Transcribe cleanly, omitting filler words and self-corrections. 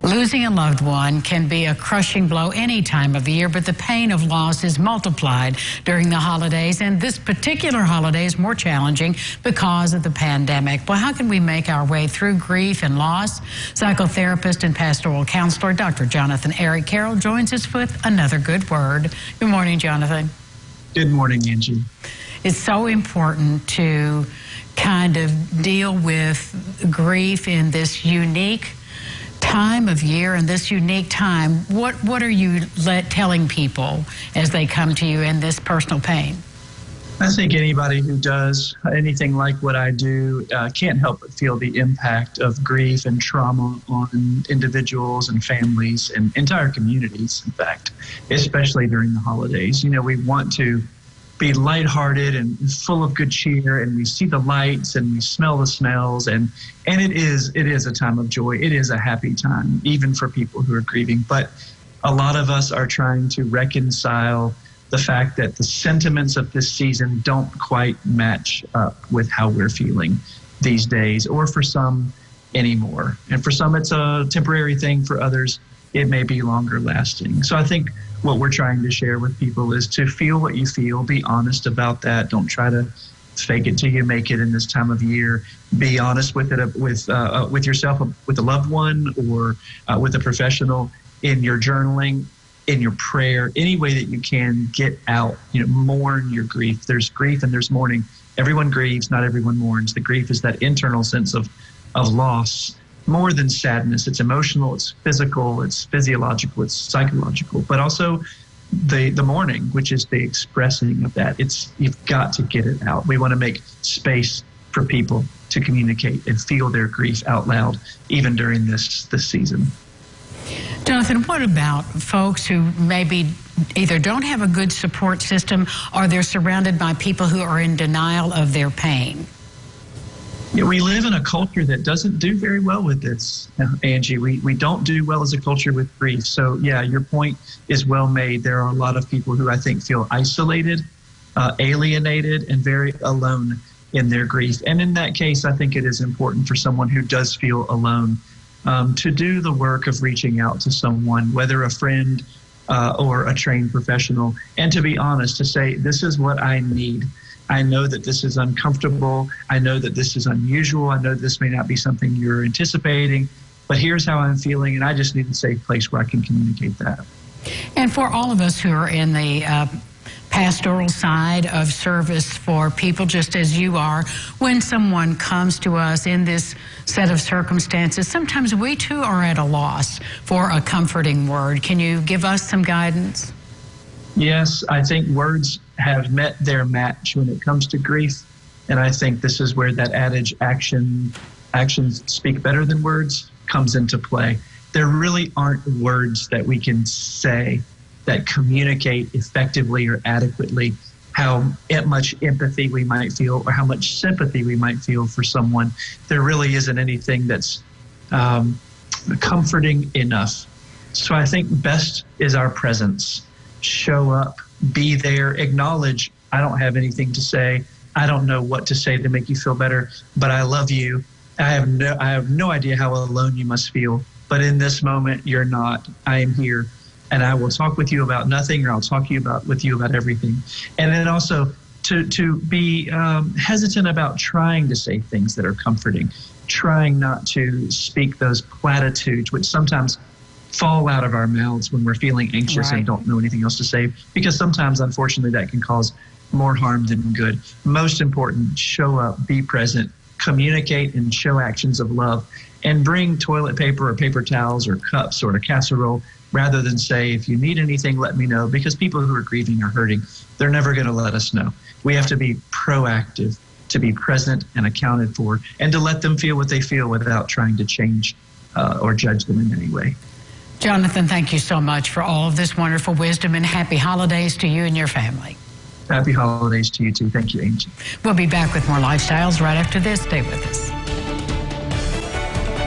Losing a loved one can be a crushing blow any time of the year, but the pain of loss is multiplied during the holidays, and this particular holiday is more challenging because of the pandemic. Well, how can we make our way through grief and loss? Psychotherapist and pastoral counselor Dr. Jonathan Eric Carroll joins us with another good word. Good morning, Jonathan. Good morning, Angie. It's so important to kind of deal with grief in this unique time of year and this unique time. What are you telling people as they come to you in this personal pain? I think anybody who does anything like what I do can't help but feel the impact of grief and trauma on individuals and families and entire communities, in fact, especially during the holidays. You know, we want to be lighthearted and full of good cheer, and we see the lights and we smell the smells, and it is a time of joy. It is a happy time, even for people who are grieving. But a lot of us are trying to reconcile the fact that the sentiments of this season don't quite match up with how we're feeling these days, or for some anymore. And for some, it's a temporary thing. For others, it may be longer lasting. So I think what we're trying to share with people is to feel what you feel, be honest about that. Don't try to fake it till you make it in this time of year. Be honest with it, with yourself, with a loved one, or with a professional, in your journaling, in your prayer, any way that you can get out, mourn your grief. There's grief and there's mourning. Everyone grieves, not everyone mourns. The grief is that internal sense of loss. More than sadness, it's emotional, it's physical, it's physiological, it's psychological, but also the mourning, which is the expressing of that. You've got to get it out. We want to make space for people to communicate and feel their grief out loud, even during this season. Jonathan, what about folks who maybe either don't have a good support system, or they're surrounded by people who are in denial of their pain? We live in a culture that doesn't do very well with this, Angie. We don't do well as a culture with grief. So, yeah, your point is well made. There are a lot of people who I think feel isolated, alienated, and very alone in their grief. And in that case, I think it is important for someone who does feel alone to do the work of reaching out to someone, whether a friend or a trained professional, and to be honest, to say, this is what I need. I know that this is uncomfortable. I know that this is unusual. I know this may not be something you're anticipating, but here's how I'm feeling, and I just need a safe place where I can communicate that. And for all of us who are in the pastoral side of service for people, just as you are, when someone comes to us in this set of circumstances, sometimes we too are at a loss for a comforting word. Can you give us some guidance? Yes, I think words have met their match when it comes to grief. And I think this is where that adage, actions speak better than words, comes into play. There really aren't words that we can say that communicate effectively or adequately how much empathy we might feel or how much sympathy we might feel for someone. There really isn't anything that's comforting enough. So I think best is our presence. Show up, be there, acknowledge, I don't have anything to say. I don't know what to say to make you feel better, but I love you. I have no idea how alone you must feel, but in this moment, you're not. I am here, and I will talk with you about nothing, or I'll talk with you about everything. And then also to be hesitant about trying to say things that are comforting, trying not to speak those platitudes, which sometimes fall out of our mouths when we're feeling anxious and don't know anything else to say, because sometimes, unfortunately, that can cause more harm than good. Most important, show up, be present, communicate, and show actions of love, and bring toilet paper or paper towels or cups or a casserole, rather than say, if you need anything, let me know, because people who are grieving are hurting. They're never going to let us know. We have to be proactive, to be present and accounted for, and to let them feel what they feel without trying to change or judge them in any way. Jonathan, thank you so much for all of this wonderful wisdom, and happy holidays to you and your family. Happy holidays to you too. Thank you, Angie. We'll be back with more Lifestyles right after this. Stay with us.